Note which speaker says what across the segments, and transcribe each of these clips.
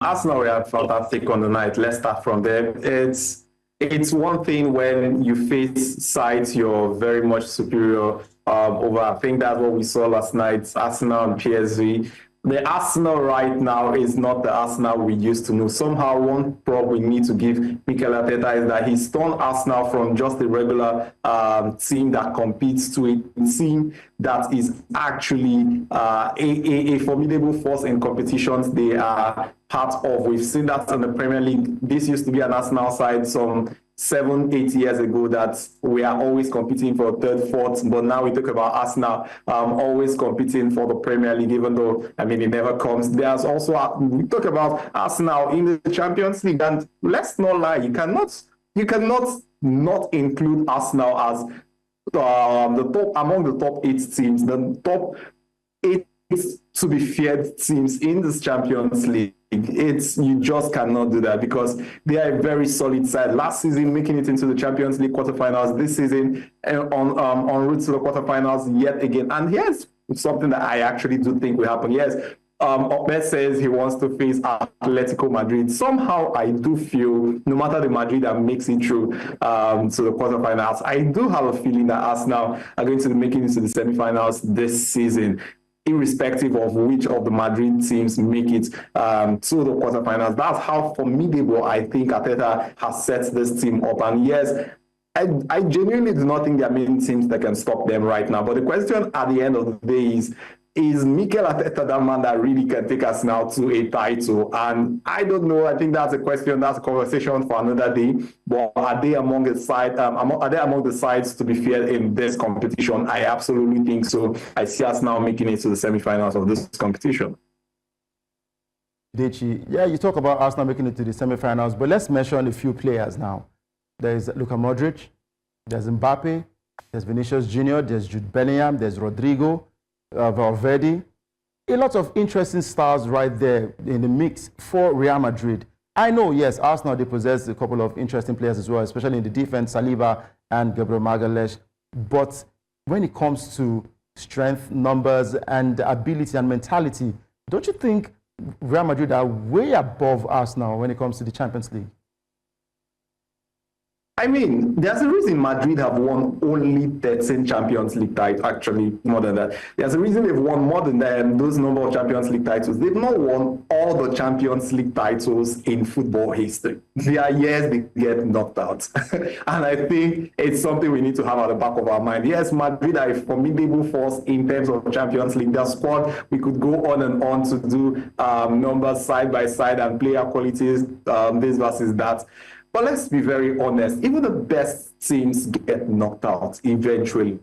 Speaker 1: Arsenal were fantastic on the night. Let's start from there. It's one thing when you face sides you're very much superior over. I think that's what we saw last night, Arsenal and PSV. The Arsenal right now is not the Arsenal we used to know. Somehow, one prop we need to give Mikel Arteta is that he's turned Arsenal from just a regular team that competes to a team that is actually a formidable force in competitions they are part of. We've seen that in the Premier League. This used to be an Arsenal side some 7-8 years ago that we are always competing for third, fourth, but now we talk about Arsenal always competing for the Premier League, even though, I mean, it never comes. There's also, we talk about Arsenal in the Champions League, and let's not lie, you cannot not include Arsenal as the top, among the top 8 teams, the top 8 to be feared teams in this Champions League. You just cannot do that because they are a very solid side. Last season, making it into the Champions League quarterfinals. This season, on route to the quarterfinals yet again. And here's something that I actually do think will happen. Yes, Obed says he wants to face Atletico Madrid. Somehow, I do feel, no matter the Madrid that makes it through to the quarterfinals, I do have a feeling that Arsenal are going to be making it to the semifinals this season, irrespective of which of the Madrid teams make it to the quarterfinals. That's how formidable I think Arteta has set this team up. And yes, I genuinely do not think there are many teams that can stop them right now. But the question at the end of the day is Mikel Arteta that man that really can take us now to a title? And I don't know. I think that's a question, that's a conversation for another day. But are they among the sides to be feared in this competition? I absolutely think so. I see us now making it to the semifinals of this competition.
Speaker 2: Dechi, yeah, you talk about Arsenal making it to the semifinals, but let's mention a few players now. There's Luka Modric, there's Mbappe, there's Vinicius Jr., there's Jude Bellingham, there's Rodrigo, Valverde. A lot of interesting stars right there in the mix for Real Madrid. I know, yes, Arsenal, they possess a couple of interesting players as well, especially in the defense, Saliba and Gabriel Magalhaes. But when it comes to strength, numbers, and ability and mentality, don't you think Real Madrid are way above Arsenal when it comes to the Champions League?
Speaker 1: I mean, there's a reason Madrid have won only 13 Champions League titles, actually more than that. There's a reason they've won more than those number of Champions League titles. They've not won all the Champions League titles in football history. There are years they get knocked out. And I think it's something we need to have at the back of our mind. Yes, Madrid are a formidable force in terms of Champions League. Their squad, we could go on and on to do numbers side by side and player qualities, this versus that. But let's be very honest, even the best teams get knocked out eventually.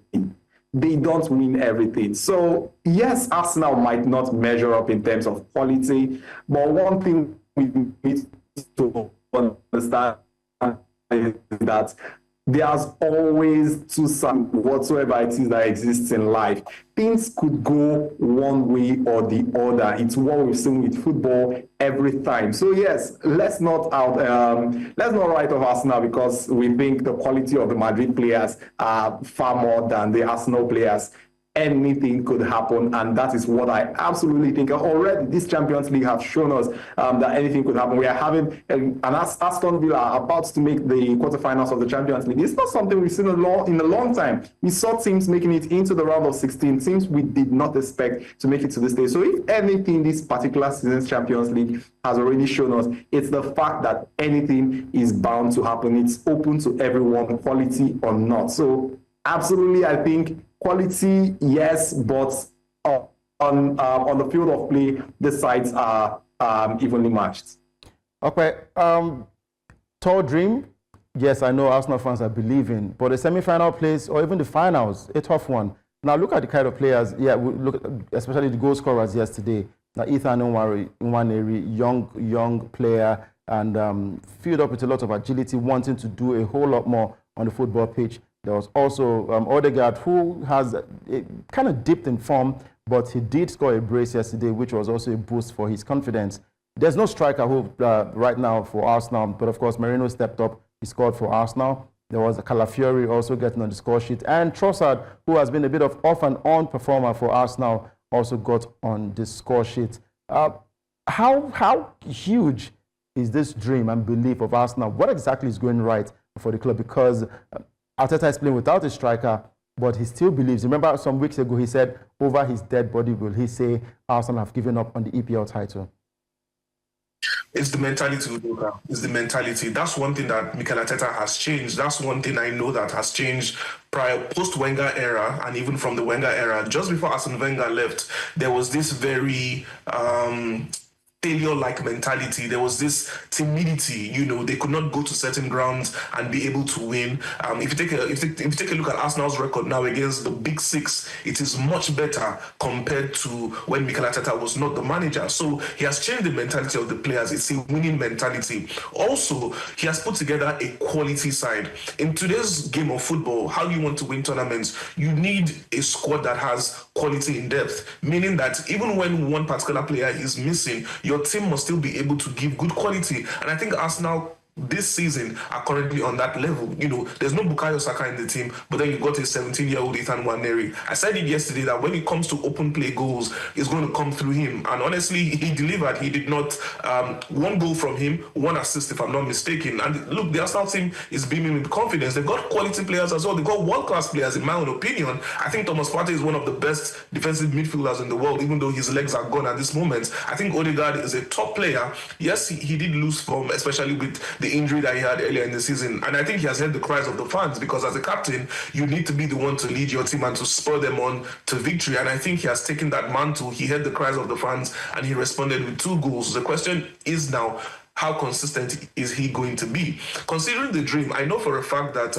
Speaker 1: They don't win everything. So, yes, Arsenal might not measure up in terms of quality, but one thing we need to understand is that there's always two sides, whatsoever it is that exists in life. Things could go one way or the other. It's what we've seen with football every time. So yes, let's not write off Arsenal because we think the quality of the Madrid players are far more than the Arsenal players. Anything could happen, and that is what I absolutely think. Already, this Champions League has shown us that anything could happen. We are having an Aston Villa about to make the quarterfinals of the Champions League. It's not something we've seen in a long time. We saw teams making it into the round of 16, teams we did not expect to make it to this stage. So if anything, this particular season's Champions League has already shown us, it's the fact that anything is bound to happen. It's open to everyone, quality or not. So absolutely, I think quality, yes, but on the field of play, the sides are evenly matched.
Speaker 2: Okay, tall dream. Yes, I know Arsenal fans are believing, but the semi-final place or even the finals, a tough one. Now look at the kind of players. Yeah, we look especially the goal scorers yesterday. Now Ethan Nwaneri, young player, and filled up with a lot of agility, wanting to do a whole lot more on the football pitch. There was also Odegaard, who has kind of dipped in form, but he did score a brace yesterday, which was also a boost for his confidence. There's no striker who right now for Arsenal, but of course Merino stepped up. He scored for Arsenal. There was a Calafiori also getting on the score sheet, and Trossard, who has been a bit of off and on performer for Arsenal, also got on the score sheet. how huge is this dream and belief of Arsenal? What exactly is going right for the club? Because Arteta is playing without a striker, but he still believes. Remember some weeks ago he said, over his dead body will he say Arsenal have given up on the EPL title?
Speaker 3: It's the mentality, Udoka. It's the mentality. That's one thing that Mikel Arteta has changed. That's one thing I know that has changed post-Wenger era, and even from the Wenger era. Just before Arsene Wenger left, there was this very failure-like mentality. There was this timidity. They could not go to certain grounds and be able to win. If you take a look at Arsenal's record now against the Big Six, it is much better compared to when Mikel Arteta was not the manager. So he has changed the mentality of the players. It's a winning mentality. Also, he has put together a quality side. In today's game of football, how do you want to win tournaments? You need a squad that has quality in depth, meaning that even when one particular player is missing, your team must still be able to give good quality. And I think Arsenal this season are currently on that level. There's no Bukayo Saka in the team, but then you've got a 17-year-old Nwaneri. I said it yesterday that when it comes to open play goals, it's going to come through him. And honestly, he delivered. He did not, one goal from him, one assist if I'm not mistaken. And look, the Arsenal team is beaming with confidence. They've got quality players as well. They've got world-class players, in my own opinion. I think Thomas Partey is one of the best defensive midfielders in the world, even though his legs are gone at this moment. I think Odegaard is a top player. Yes, he did lose form, especially with the injury that he had earlier in the season. And I think he has heard the cries of the fans, because as a captain, you need to be the one to lead your team and to spur them on to victory. And I think he has taken that mantle. He heard the cries of the fans and he responded with 2 goals. The question is now, how consistent is he going to be? Considering the dream, I know for a fact that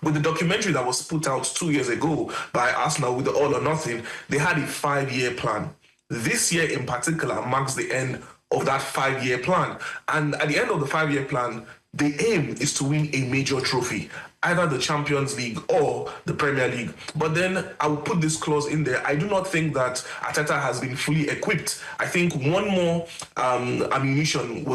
Speaker 3: with the documentary that was put out 2 years ago by Arsenal with the All or Nothing, they had a 5-year plan. This year in particular marks the end of that 5-year plan. And at the end of the 5-year plan, the aim is to win a major trophy, either the Champions League or the Premier League. But then I will put this clause in there. I do not think that Arteta has been fully equipped. I think one more ammunition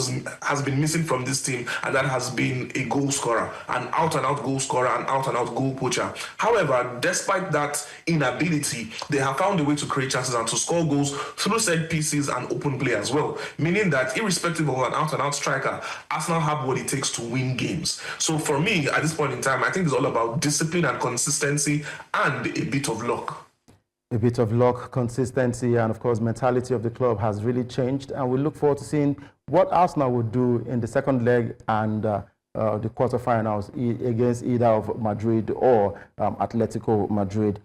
Speaker 3: has been missing from this team, and that has been a goal scorer, an out-and-out goal scorer, an out-and-out goal poacher. However, despite that inability, they have found a way to create chances and to score goals through set pieces and open play as well, meaning that irrespective of an out-and-out striker, Arsenal have what it takes to win games. So for me, at this point in time, I think it's all about discipline and consistency and a bit of luck.
Speaker 2: A bit of luck, consistency, and of course, mentality of the club has really changed. And we look forward to seeing what Arsenal will do in the second leg and the quarterfinals against either of Madrid or Atletico Madrid.